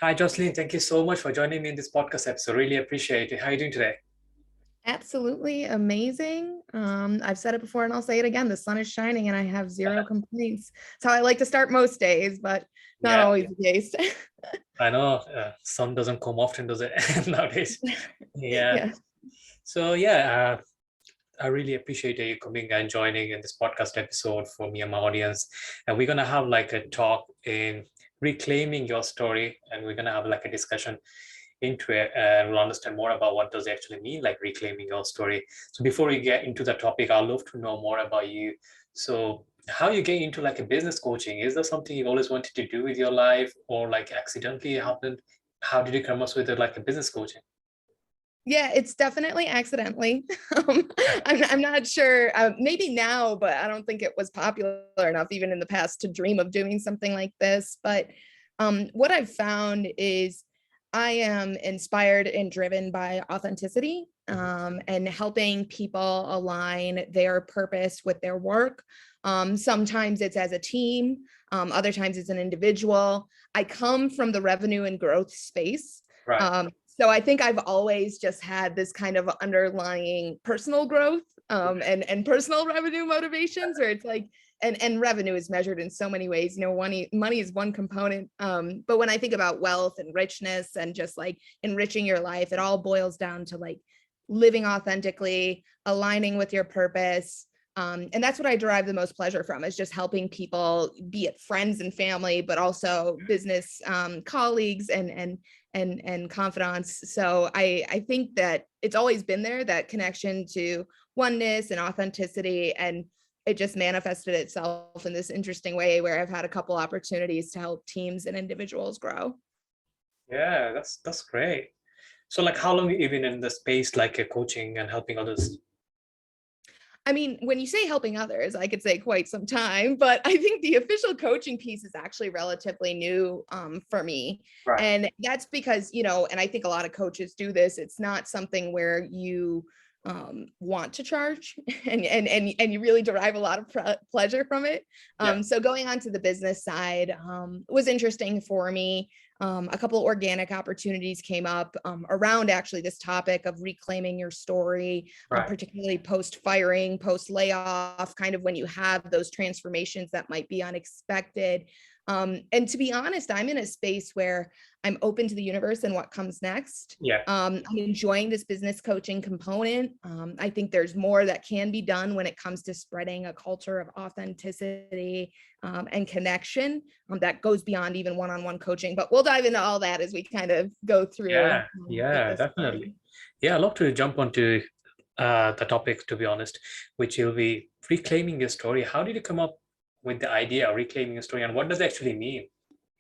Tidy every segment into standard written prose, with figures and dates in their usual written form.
Hi, Jocelyn. Thank you so much for joining me in this podcast episode. Really appreciate it. How are you doing today? Absolutely amazing. I've said it before and I'll say it again. The sun is shining and I have zero complaints. It's how I like to start most days, but not Yeah, always the case. I know sun doesn't come often, does it, nowadays? Yeah. Yeah. So, I really appreciate you coming and joining in this podcast episode for me and my audience. And we're gonna have like a talk in reclaiming your story, and we're gonna have like a discussion into it, and we'll understand more about what does it actually mean, like reclaiming your story. So before we get into the topic, I'd love to know more about you. So how you get into like a business coaching? Is that something you've always wanted to do with your life, or like accidentally happened? How did you come up with it, like a business coaching? Yeah, it's definitely accidentally. I'm not sure. Maybe now, but I don't think it was popular enough even in the past to dream of doing something like this. But what I've found is I am inspired and driven by authenticity and helping people align their purpose with their work. Sometimes it's as a team, other times it's an individual. I come from the revenue and growth space. Right. So I think I've always just had this kind of underlying personal growth and personal revenue motivations where it's like, and revenue is measured in so many ways. Money is one component. But when I think about wealth and richness and just like enriching your life, it all boils down to like living authentically, aligning with your purpose. And that's what I derive the most pleasure from is just helping people, be it friends and family, but also business colleagues and confidants. So I think that it's always been there, that connection to oneness and authenticity, and it just manifested itself in this interesting way where I've had a couple opportunities to help teams and individuals grow. Yeah, that's great. So like how long have you been in the space, like coaching and helping others? I mean, when you say helping others, I could say quite some time, but I think the official coaching piece is actually relatively new for me. Right. And that's because, and I think a lot of coaches do this, it's not something where you want to charge and you really derive a lot of pleasure from it. Yeah. So going on to the business side was interesting for me. A couple of organic opportunities came up around actually this topic of reclaiming your story, Right. particularly post firing, post layoff, kind of when you have those transformations that might be unexpected. And to be honest, I'm in a space where I'm open to the universe and what comes next. Yeah. I'm enjoying this business coaching component. I think there's more that can be done when it comes to spreading a culture of authenticity and connection that goes beyond even one-on-one coaching. But we'll dive into all that as we kind of go through Yeah. with Yeah, this definitely. story. Yeah, I'd love to jump onto the topic, to be honest, which will be reclaiming your story. How did you come up with the idea of reclaiming your story, and what does it actually mean?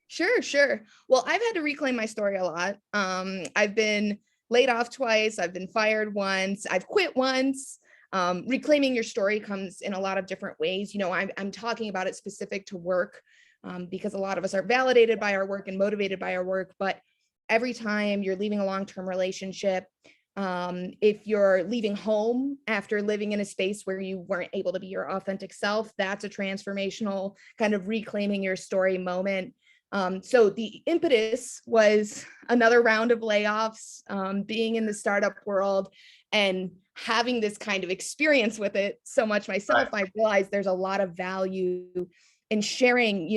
Sure, sure. Well, I've had to reclaim my story a lot. I've been laid off twice. I've been fired once. I've quit once. Reclaiming your story comes in a lot of different ways. I'm talking about it specific to work because a lot of us are validated by our work and motivated by our work. But every time you're leaving a long-term relationship, if you're leaving home after living in a space where you weren't able to be your authentic self, that's a transformational kind of reclaiming your story moment. So the impetus was another round of layoffs, being in the startup world and having this kind of experience with it so much Right. myself. I realized there's a lot of value in sharing,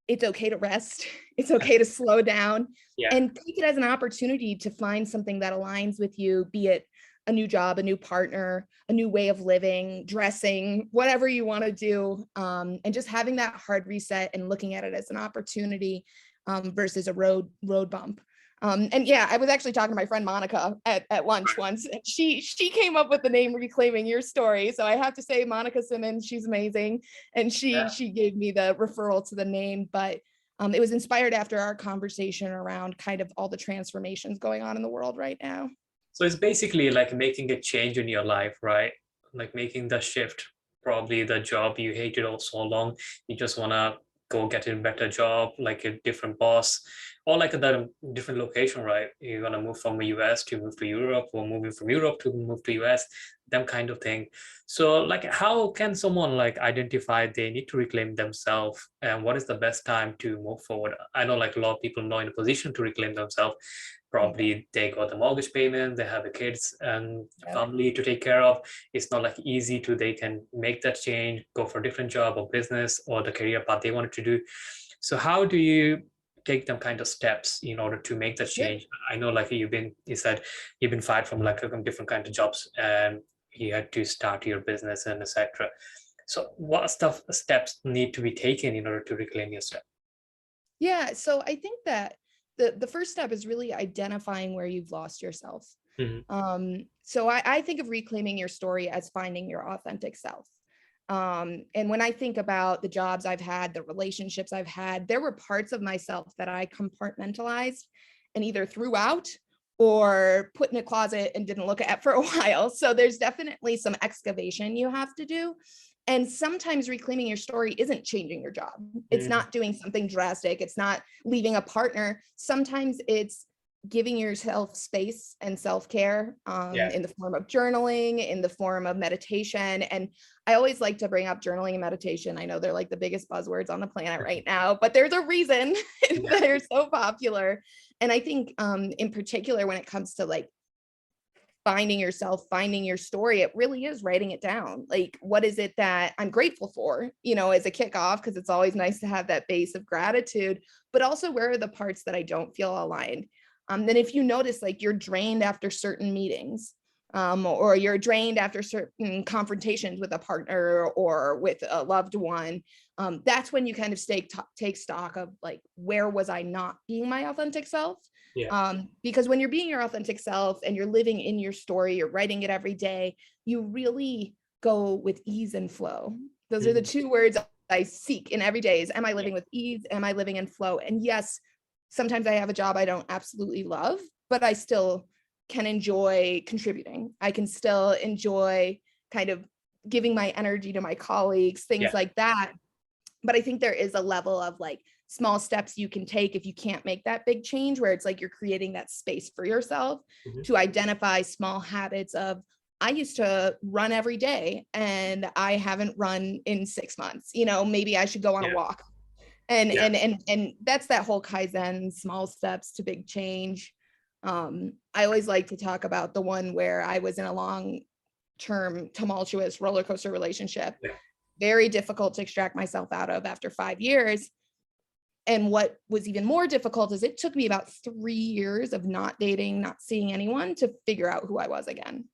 it's okay to rest, it's okay to slow down, Yeah. and take it as an opportunity to find something that aligns with you, be it a new job, a new partner, a new way of living, dressing, whatever you want to do. And just having that hard reset and looking at it as an opportunity versus a road bump. And yeah, I was actually talking to my friend Monica at lunch once, and she came up with the name Reclaiming Your Story. So I have to say, Monica Simmons, she's amazing, and Yeah. she gave me the referral to the name. But it was inspired after our conversation around kind of all the transformations going on in the world right now. So it's basically like making a change in your life, right? Like making the shift. Probably the job you hated all so long, you just wanna go get a better job, like a different boss, or like a different location, right? You're gonna move from the US to move to Europe, or moving from Europe to move to US. them kind of thing. So like how can someone like identify they need to reclaim themselves, and what is the best time to move forward? I know like a lot of people not in a position to reclaim themselves. Probably they got the mortgage payment, they have the kids and Yep. family to take care of. It's not like easy to they can make that change, go for a different job or business or the career path they wanted to do. So how do you take them kind of steps in order to make that Yeah. change? I know like you said you've been fired from like a different kind of jobs and you had to start your business and etc. So what steps need to be taken in order to reclaim yourself? Yeah. So I think that the first step is really identifying where you've lost yourself. Mhm. So I think of reclaiming your story as finding your authentic self. And when I think about the jobs I've had, the relationships I've had, there were parts of myself that I compartmentalized and either threw out or put in a closet and didn't look at for a while. So there's definitely some excavation you have to do. And sometimes reclaiming your story isn't changing your job. It's Mhm. not doing something drastic. It's not leaving a partner. Sometimes it's giving yourself space and self-care Yeah. in the form of journaling, in the form of meditation. And I always like to bring up journaling and meditation. I know they're like the biggest buzzwords on the planet right now, but there's a reason Yeah. they're so popular. And I think in particular, when it comes to like finding yourself, finding your story, it really is writing it down. Like, what is it that I'm grateful for, as a kickoff, because it's always nice to have that base of gratitude, but also where are the parts that I don't feel aligned? Then if you notice like you're drained after certain meetings, or you're drained after certain confrontations with a partner or with a loved one, that's when you kind of take stock of like, where was I not being my authentic self? Yeah. Because when you're being your authentic self and you're living in your story, you're writing it every day, you really go with ease and flow. Those are the Mhm. two words I seek in every day is, am I Yeah. living with ease? Am I living in flow? And yes, sometimes I have a job I don't absolutely love, but I still can enjoy contributing. I can still enjoy kind of giving my energy to my colleagues, things Yeah. like that. But I think there is a level of like small steps you can take if you can't make that big change, where it's like you're creating that space for yourself Mhm. to identify small habits of, I used to run every day and I haven't run in 6 months. Maybe I should go on a Yeah. walk. And Yeah. that's that whole Kaizen, small steps to big change. I always like to talk about the one where I was in a long-term tumultuous roller coaster relationship, Yeah. very difficult to extract myself out of after 5 years. And what was even more difficult is it took me about 3 years of not dating, not seeing anyone to figure out who I was again.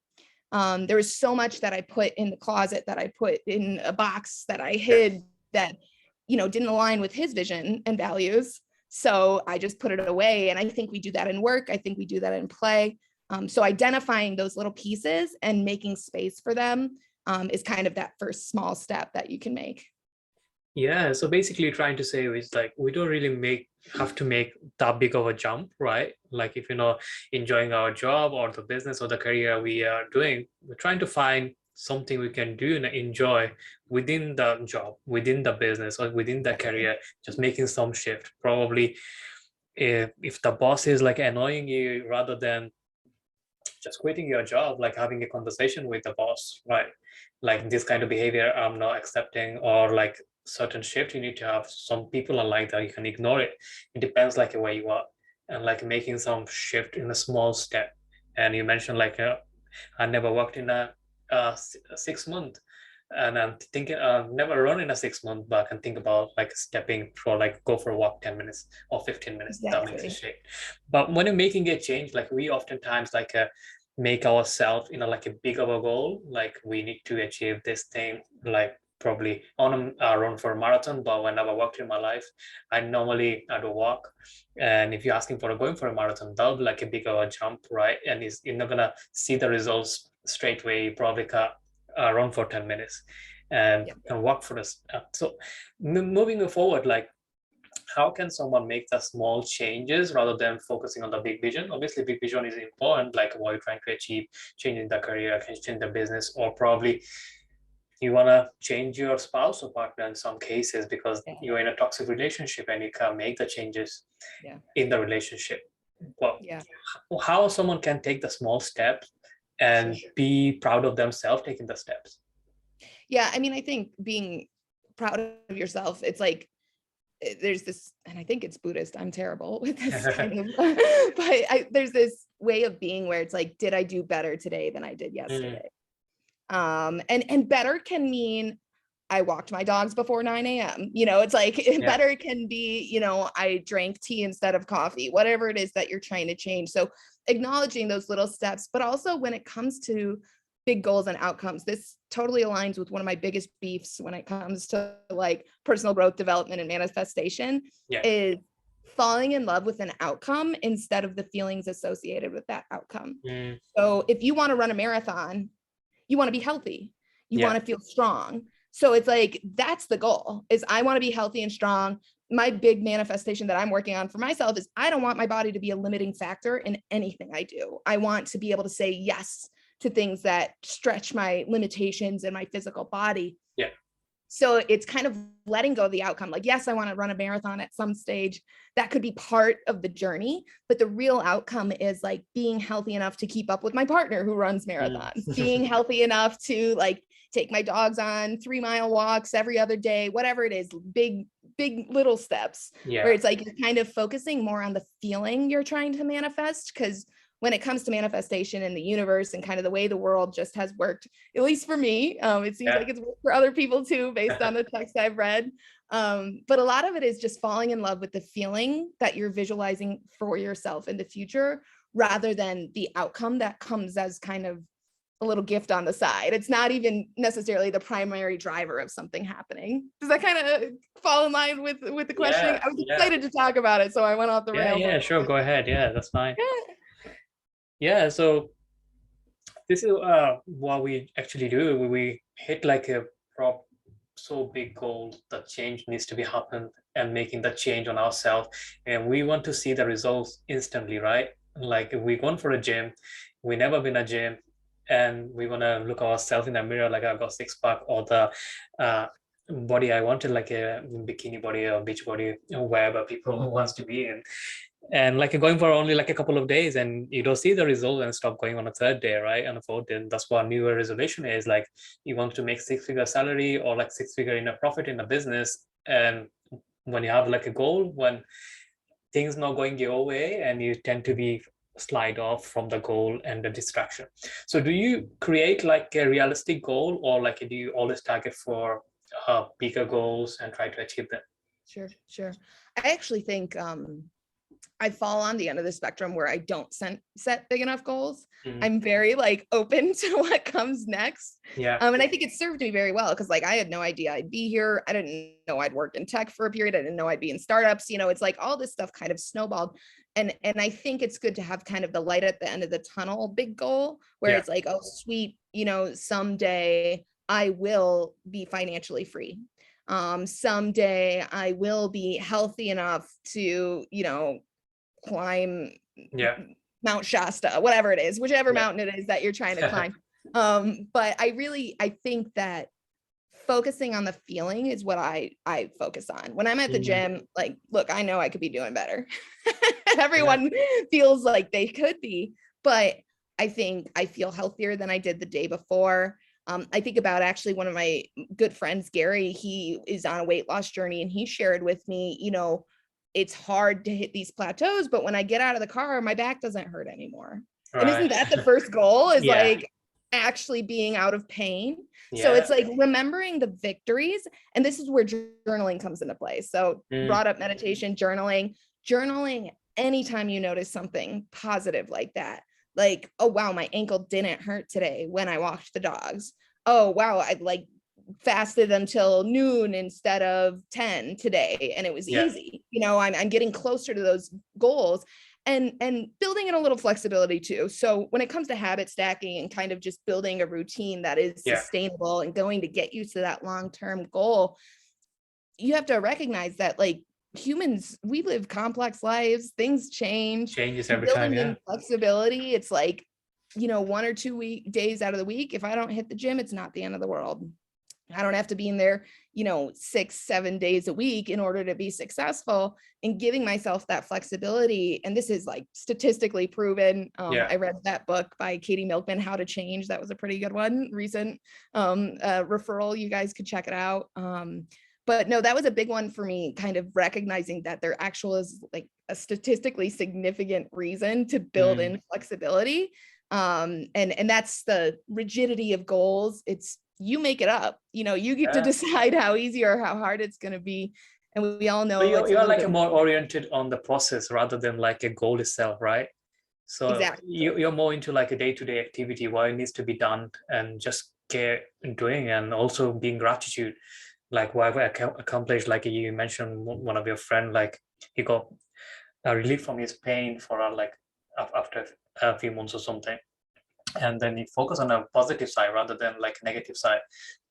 There was so much that I put in the closet, that I put in a box, that I Yeah. hid, that didn't align with his vision and values. So I just put it away. And I think we do that in work. I think we do that in play. So identifying those little pieces and making space for them is kind of that first small step that you can make. Yeah, so basically trying to say is like we don't really have to make that big of a jump, right? Like if you're not enjoying our job or the business or the career we are doing, we're trying to find something we can do and enjoy within the job, within the business or within the Exactly. career, just making some shift. Probably if the boss is like annoying you, rather than just quitting your job, like having a conversation with the boss, right? Like this kind of behavior I'm not accepting, or like certain shift you need to have. Some people are like that, you can ignore it. It depends like where you are, and like making some shift in a small step. And you mentioned like I never worked in a 6 month, and I'm thinking never run in a 6 month, but I can think about like stepping for like go for a walk 10 minutes or 15 minutes. That makes a Exactly. shift. But when you're making a change, like we oftentimes like make ourselves like a big of a goal, like we need to achieve this thing, like probably on a run for a marathon. But whenever I worked in my life, I do walk. And if you're asking for going for a marathon, that'll be like a big of a jump, right? And you're not gonna see the results straight away. You probably can run for 10 minutes and Yep. can walk for us. So moving forward, like how can someone make the small changes rather than focusing on the big vision? Obviously, big vision is important, like what you're trying to achieve, changing the career, change the business, or probably you want to change your spouse or partner in some cases because Yeah. you're in a toxic relationship and you can't make the changes Yeah. in the relationship. Well, Yeah. how someone can take the small steps and be proud of themselves taking the steps. Yeah, I mean, I think being proud of yourself, it's like there's this, and I think it's Buddhist, I'm terrible with this kind of, but there's this way of being where it's like, did I do better today than I did yesterday? And better can mean I walked my dogs before 9 a.m. It's like better can be, I drank tea instead of coffee, whatever it is that you're trying to change. So acknowledging those little steps, but also when it comes to big goals and outcomes, this totally aligns with one of my biggest beefs when it comes to like personal growth, development, and manifestation is falling in love with an outcome instead of the feelings associated with that outcome. So if you want to run a marathon, you want to be healthy, you want to feel strong. So it's like, that's the goal, is I want to be healthy and strong. My big manifestation that I'm working on for myself is I don't want my body to be a limiting factor in anything I do. I want to be able to say yes to things that stretch my limitations in my physical body. Yeah. So it's kind of letting go of the outcome. Like, yes, I want to run a marathon at some stage. That could be part of the journey, but the real outcome is like being healthy enough to keep up with my partner who runs marathons, being healthy enough to like take my dogs on 3-mile walks every other day, whatever it is, big little steps, where it's like you're kind of focusing more on the feeling you're trying to manifest. Because when it comes to manifestation in the universe and kind of the way the world just has worked, at least for me, it seems like it's worked for other people too, based on the text I've read. But a lot of it is just falling in love with the feeling that you're visualizing for yourself in the future, rather than the outcome that comes as kind of a little gift on the side. It's not even necessarily the primary driver of something happening. Does that kind of fall in line with the questioning? I was excited to talk about it, so I went off the rails. Yeah, sure, go ahead. Yeah, that's fine. Yeah, so this is what we actually do. We hit like a so big goal that change needs to be happened and making that change on ourselves, and we want to see the results instantly, right? Like if we're going for a gym, we never been a gym, and we want to look ourselves in the mirror like I've got six pack, or the body I wanted, like a bikini body or beach body, wherever people wants to be in. And like going for only like a couple of days and you don't see the result and stop going on a third day, right? On a fourth day. And that's what New Year resolution is. Like you want to make 6-figure salary or like 6-figure in a profit in a business. And when you have like a goal, when things not going your way, and you tend to be slide off from the goal and the distraction. So do you create like a realistic goal, or like do you always target for bigger goals and try to achieve them? Sure. I actually think I fall on the end of the spectrum where I don't set big enough goals. I'm very like open to what comes next. And I think it served me very well, because like I had no idea I'd be here. I didn't know I'd work in tech for a period. I didn't know I'd be in startups. It's like all this stuff kind of snowballed. And I think it's good to have kind of the light at the end of the tunnel, big goal, where it's like, oh, sweet, someday I will be financially free. Someday I will be healthy enough to, climb Mount Shasta, whatever it is, whichever mountain it is that you're trying to climb. But I think that focusing on the feeling is what I focus on. When I'm at the gym, like, look, I know I could be doing better. Everyone feels like they could be, but I think I feel healthier than I did the day before. I think about actually one of my good friends, Gary, he is on a weight loss journey, and he shared with me, it's hard to hit these plateaus, but when I get out of the car, my back doesn't hurt anymore. Right. And isn't that the first goal, is like actually being out of pain? So it's like remembering the victories. And this is where journaling comes into play. So brought up meditation, journaling anytime you notice something positive like that. Like, oh, wow, my ankle didn't hurt today when I walked the dogs. Oh, wow, I like fasted until noon instead of 10 today, and it was easy. I'm getting closer to those goals, and building in a little flexibility too. So when it comes to habit stacking and kind of just building a routine that is sustainable and going to get you to that long-term goal, you have to recognize that like humans, we live complex lives, things changes every time. Building in flexibility, it's like 1 or 2 days out of the week, if I don't hit the gym, it's not the end of the world. I don't have to be in there, 6, 7 days a week in order to be successful, and giving myself that flexibility. And this is like statistically proven. Yeah. I read that book by Katie Milkman, How to Change. That was a pretty good one. Recent referral. You guys could check it out. But no, that was a big one for me, kind of recognizing that there actually is like a statistically significant reason to build Mm. in flexibility. And that's the rigidity of goals. It's you make it up, you get to Yeah. decide how easy or how hard it's going to be. And we all So know you're, it's a you're little like a bit more oriented on the process rather than like a goal itself, right? So exactly. you're more into like a day-to-day activity, what needs to be done, and just care in doing, and also being gratitude, like what I've accomplished. Like you mentioned, one of your friend, like he got a relief from his pain for like after a few months or something, and then he focused on a positive side rather than like negative side.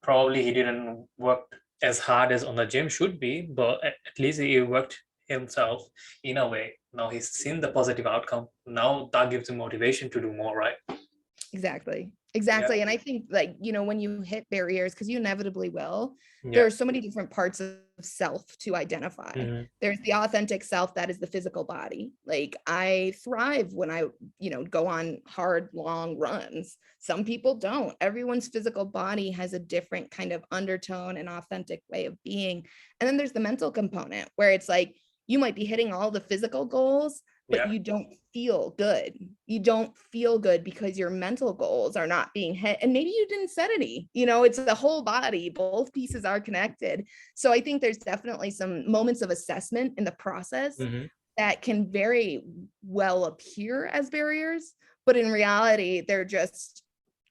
Probably he didn't work as hard as on the gym should be, but at least he worked himself in a way. Now he's seen the positive outcome. Now that gives him motivation to do more, right? Exactly. Yeah. Exactly. And I think like, when you hit barriers, because you inevitably will, there Yeah. are so many different parts of self to identify. Hmm. There's the authentic self that is the physical body. Like I thrive when I, go on hard, long runs. Some people don't. Everyone's physical body has a different kind of undertone and authentic way of being. And then there's the mental component where it's like you might be hitting all the physical goals, but Yeah. you don't feel good. You don't feel good because your mental goals are not being hit. And maybe you didn't set any, it's the whole body. Both pieces are connected. So I think there's definitely some moments of assessment in the process Hmm. that can very well appear as barriers, but in reality, they're just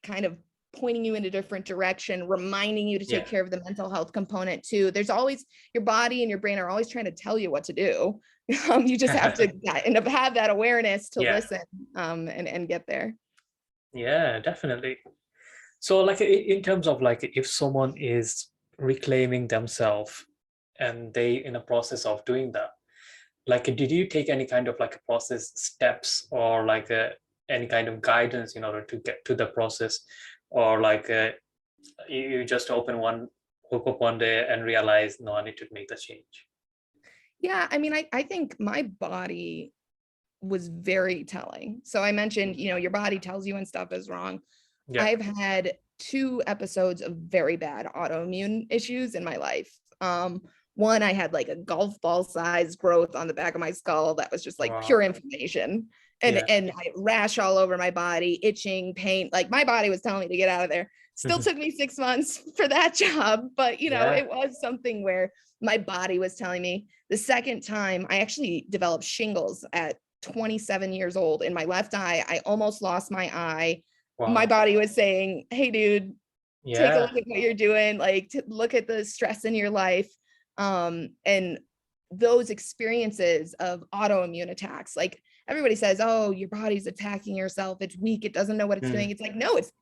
kind of pointing you in a different direction, reminding you to take Yeah. care of the mental health component too. There's always your body and your brain are always trying to tell you what to do. You just have to kind of have that awareness to Yeah. listen and get there. Yeah, definitely. So like in terms of like if someone is reclaiming themselves and they in a process of doing that, like did you take any kind of like a process steps or like any kind of guidance in order to get to the process, or like you just woke up one day and realize, no, I need to make the change? Yeah, I mean, I think my body was very telling. So I mentioned, your body tells you when stuff is wrong. Yeah. I've had 2 episodes of very bad autoimmune issues in my life. One, I had like a golf ball size growth on the back of my skull that was just like pure Wow. inflammation. And Yeah. and I rash all over my body, itching, pain. Like my body was telling me to get out of there. Still took me 6 months for that job, but Yeah. it was something where my body was telling me. The second time, I actually developed shingles at 27 years old in my left eye. I almost lost my eye. My Wow. body was saying, hey, dude, take a Yeah. look at what you're doing, like look at the stress in your life. And those experiences of autoimmune attacks, like everybody says, oh, your body's attacking yourself, it's weak, it doesn't know what it's Mm. doing. It's like, no, it's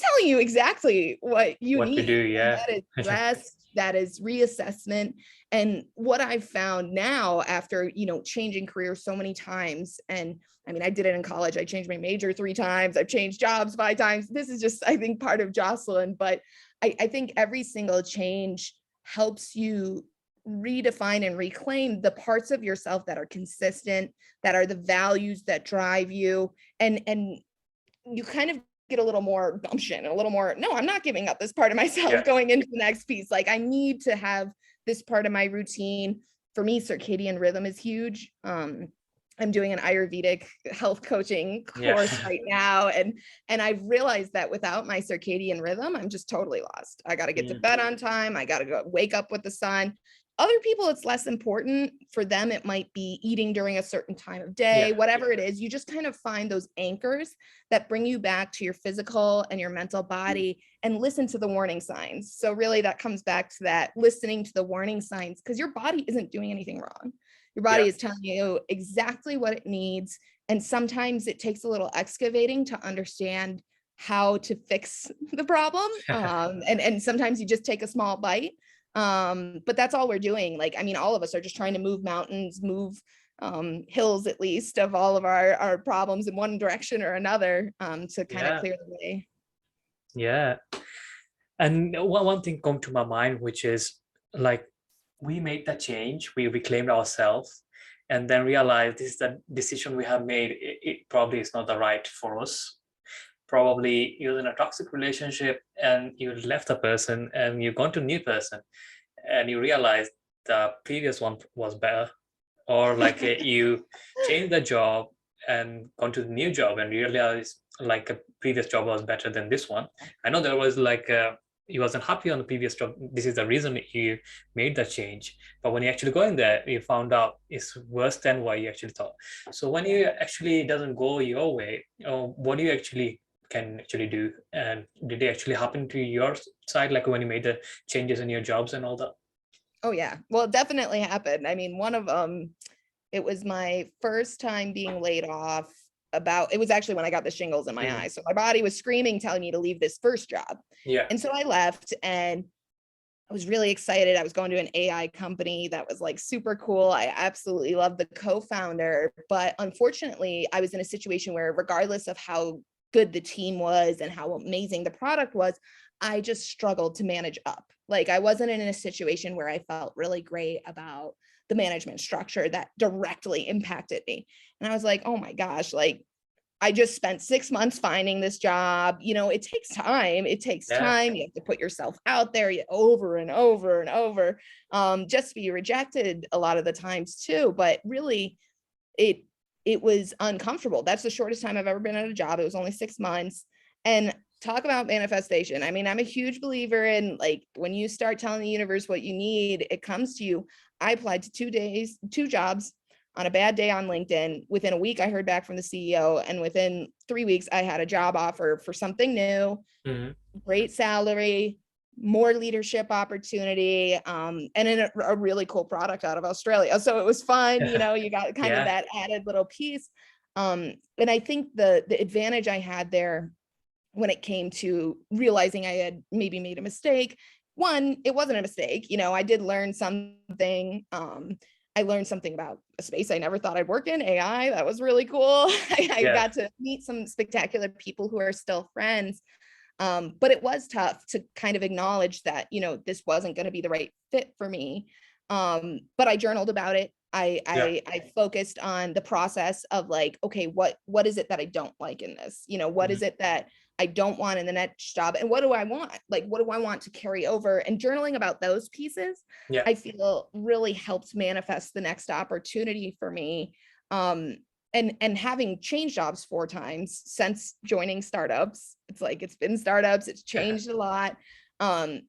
telling you exactly what you What to do? need. And Yeah. that is rest, that is reassessment. And what I've found now after, changing careers so many times, and I mean, I did it in college. I changed my major 3 times. I've changed jobs 5 times. This is just, I think, part of Jocelyn. But I think every single change helps you redefine and reclaim the parts of yourself that are consistent, that are the values that drive you. And you kind of get a little more gumption, a little more, no, I'm not giving up this part of myself Yeah. going into the next piece. Like I need to have this part of my routine. For me, circadian rhythm is huge. I'm doing an Ayurvedic health coaching Yeah. course right now. And I've realized that without my circadian rhythm, I'm just totally lost. I got to get to Mm. bed on time. I got to go wake up with the sun. Other people, it's less important. For them, it might be eating during a certain time of day, Yeah. whatever it is. You just kind of find those anchors that bring you back to your physical and your mental body, and listen to the warning signs. So really that comes back to that listening to the warning signs, because your body isn't doing anything wrong. Your body Yeah. is telling you exactly what it needs. And sometimes it takes a little excavating to understand how to fix the problem. And sometimes you just take a small bite. But that's all we're doing. Like, I mean, all of us are just trying to move mountains, move hills, at least, of all of our problems in one direction or another, to kind of Yeah. clear the way. Yeah. And one thing come to my mind, which is like we made that change, we reclaimed ourselves, and then realized this is the decision we have made. It probably is not the right for us. Probably you're in a toxic relationship and you left the person and you've gone to a new person and you realize the previous one was better, or like you change the job and gone to the new job and realize like a previous job was better than this one. I know there was like you wasn't happy on the previous job, this is the reason you made the change, but when you actually go in there you found out it's worse than what you actually thought. So when you actually doesn't go your way, what do you actually can actually do, and did it actually happen to your side, like when you made the changes in your jobs and all that? Oh yeah, well, it definitely happened. I mean, one of it was my first time being laid off. It was actually when I got the shingles in my Mm. eyes. So my body was screaming, telling me to leave this first job. Yeah. And so I left, and I was really excited. I was going to an AI company that was like super cool. I absolutely loved the co-founder, but unfortunately, I was in a situation where regardless of how good the team was and how amazing the product was, I just struggled to manage up. Like I wasn't in a situation where I felt really great about the management structure that directly impacted me. And I was like, oh my gosh, like I just spent 6 months finding this job. You know, it takes time. It takes Yeah. time. You have to put yourself out there over and over and over, just to be rejected a lot of the times too. But really, it it was uncomfortable. That's the shortest time I've ever been at a job. It was only 6 months. And talk about manifestation. I mean, I'm a huge believer in like when you start telling the universe what you need, it comes to you. I applied to 2 jobs on a bad day on LinkedIn. Within a week, I heard back from the CEO. And within 3 weeks, I had a job offer for something new, Mhm. great salary, more leadership opportunity, and in a really cool product out of Australia. So it was fun, you know, you got kind of Yeah. that added little piece. And I think the advantage I had there when it came to realizing I had maybe made a mistake. One, it wasn't a mistake. You know, I did learn something. I learned something about a space I never thought I'd work in, AI. That was really cool. I Yeah. got to meet some spectacular people who are still friends. But it was tough to kind of acknowledge that, you know, this wasn't going to be the right fit for me. But I journaled about it. Yeah. I focused on the process of like, okay, what is it that I don't like in this? You know, what Mhm. is it that I don't want in the next job? And what do I want? Like, what do I want to carry over? And journaling about those pieces, Yeah. I feel really helped manifest the next opportunity for me. Um, and having changed jobs 4 times since joining startups, it's like it's been startups, it's changed a lot. Um,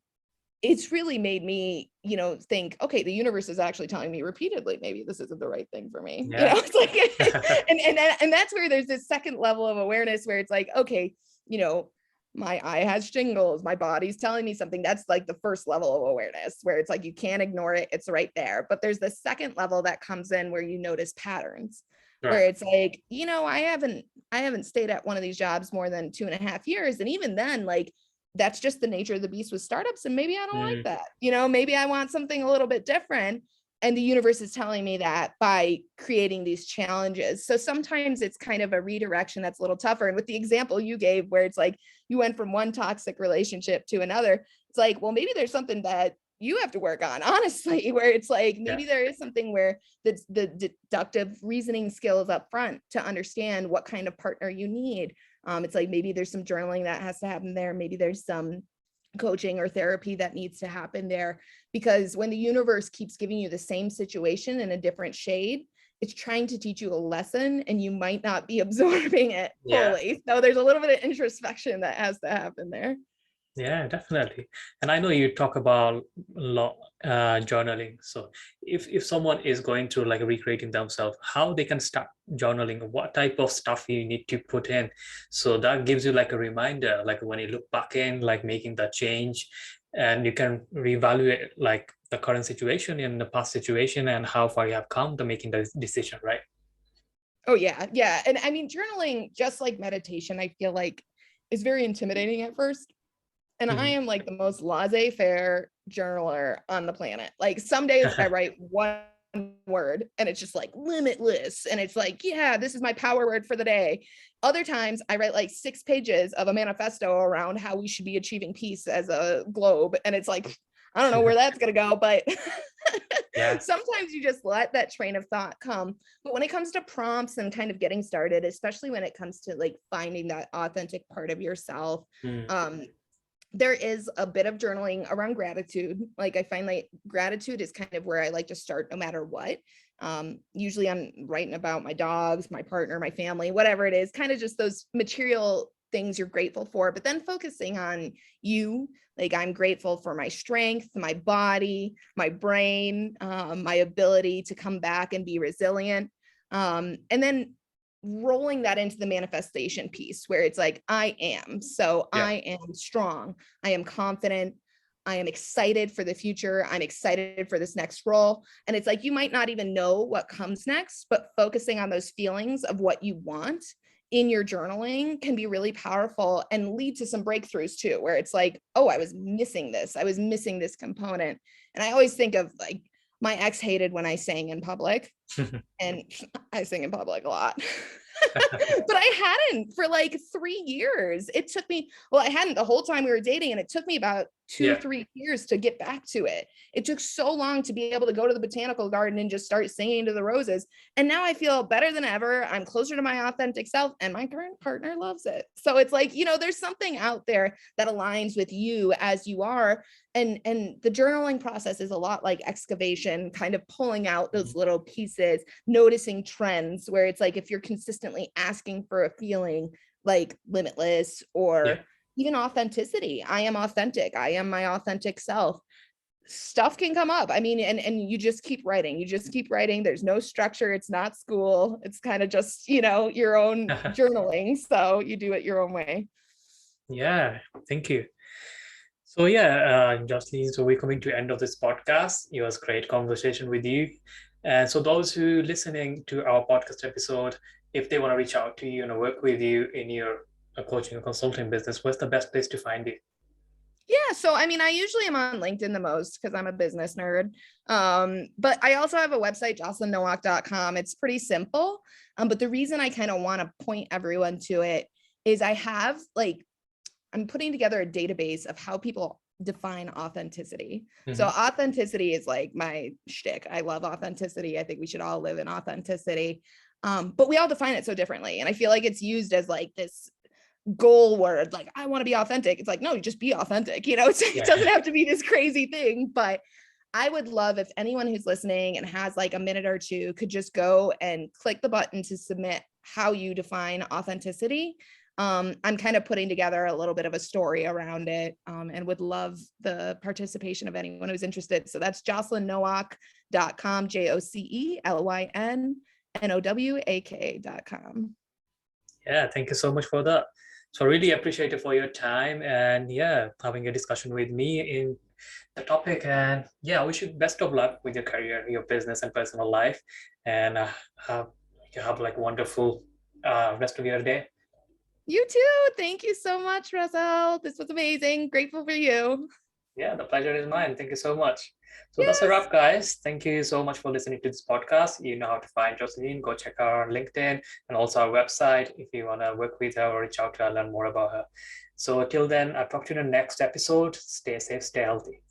it's really made me, you know, think, okay, the universe is actually telling me repeatedly, maybe this isn't the right thing for me. You know, Yeah. it's like, and that's where there's this second level of awareness where it's like, okay, you know, my eye has shingles, my body's telling me something. That's like the first level of awareness where it's like you can't ignore it, it's right there. But there's the second level that comes in where you notice patterns, Right. where it's like, you know, I haven't stayed at one of these jobs more than 2.5 years. And even then, like that's just the nature of the beast with startups. And maybe I don't like Mm. that. You know, maybe I want something a little bit different. And the universe is telling me that by creating these challenges. So sometimes it's kind of a redirection that's a little tougher. And with the example you gave, where it's like you went from one toxic relationship to another, it's like, well, maybe there's something that you have to work on, honestly, where it's like Yeah. maybe there is something where the deductive reasoning skills up front to understand what kind of partner you need. It's like maybe there's some journaling that has to happen there. Maybe there's some coaching or therapy that needs to happen there. Because when the universe keeps giving you the same situation in a different shade, it's trying to teach you a lesson and you might not be absorbing it Yeah. fully. So there's a little bit of introspection that has to happen there. Yeah, definitely. And I know you talk about journaling. So if someone is going through like recreating themselves, how they can start journaling, what type of stuff you need to put in. So that gives you like a reminder, like when you look back in, like making that change, and you can reevaluate like the current situation and the past situation and how far you have come to making the decision, right? Oh yeah, yeah. And I mean, journaling, just like meditation, I feel like is very intimidating at first. And I Mhm. am like the most laissez-faire journaler on the planet. Like some days I write one word and it's just like limitless. And it's like, yeah, this is my power word for the day. Other times I write like 6 pages of a manifesto around how we should be achieving peace as a globe. And it's like, I don't know where that's going to go, but Yeah. sometimes you just let that train of thought come. But when it comes to prompts and kind of getting started, especially when it comes to like finding that authentic part of yourself, Mm. there is a bit of journaling around gratitude. Like I find like gratitude is kind of where I like to start no matter what. Usually I'm writing about my dogs, my partner, my family, whatever it is, kind of just those material things you're grateful for, but then focusing on you. Like I'm grateful for my strength, my body, my brain, my ability to come back and be resilient. And then rolling that into the manifestation piece where it's like, I am. So Yeah. I am strong. I am confident. I am excited for the future. I'm excited for this next role. And it's like, you might not even know what comes next, but focusing on those feelings of what you want in your journaling can be really powerful and lead to some breakthroughs too, where it's like, oh, I was missing this. I was missing this component. And I always think of like, my ex hated when I sang in public, and I sing in public a lot. But I hadn't for like 3 years. It took me, well, I hadn't the whole time we were dating, and it took me about two, Yeah. 3 years to get back to it. It took so long to be able to go to the botanical garden and just start singing to the roses. And now I feel better than ever. I'm closer to my authentic self, and my current partner loves it. So it's like, there's something out there that aligns with you as you are. And the journaling process is a lot like excavation, kind of pulling out those little pieces, noticing trends where it's like, if you're consistently asking for a feeling like limitless Yeah. or even authenticity, I am authentic, I am my authentic self, stuff can come up. I mean, and you just keep writing, there's no structure, it's not school, it's kind of just your own journaling, so you do it your own way. Yeah. Thank you. So yeah, Jocelyn, so we're coming to end of this podcast. It was great conversation with you. And so those who listening to our podcast episode, if they want to reach out to you and work with you in your coaching and consulting business, what's the best place to find you? Yeah, so I mean, I usually am on LinkedIn the most because I'm a business nerd. But I also have a website, jocelynnowak.com. It's pretty simple. But the reason I kind of want to point everyone to it is I'm putting together a database of how people define authenticity. So Mhm. authenticity is like my shtick. I love authenticity. I think we should all live in authenticity. But we all define it so differently. And I feel like it's used as like this goal word, like I want to be authentic. It's like, no, you just be authentic. It Yeah. doesn't have to be this crazy thing. But I would love if anyone who's listening and has like a minute or two could just go and click the button to submit how you define authenticity. I'm kind of putting together a little bit of a story around it, and would love the participation of anyone who's interested. So that's jocelynnowak.com, JocelynnNowak.com. Yeah, thank you so much for that. So I really appreciate it for your time and yeah, having a discussion with me in the topic. And yeah, I wish you best of luck with your career, your business and personal life. And have, you have like wonderful rest of your day. You too. Thank you so much, Russell. This was amazing. Grateful for you. Yeah, the pleasure is mine. Thank you so much. So that's a Yes. wrap, guys. Thank you so much for listening to this podcast. You know how to find Jocelyn. Go check our LinkedIn and also our website if you want to work with her or reach out to her, learn more about her. So till then, I'll talk to you in the next episode. Stay safe, stay healthy.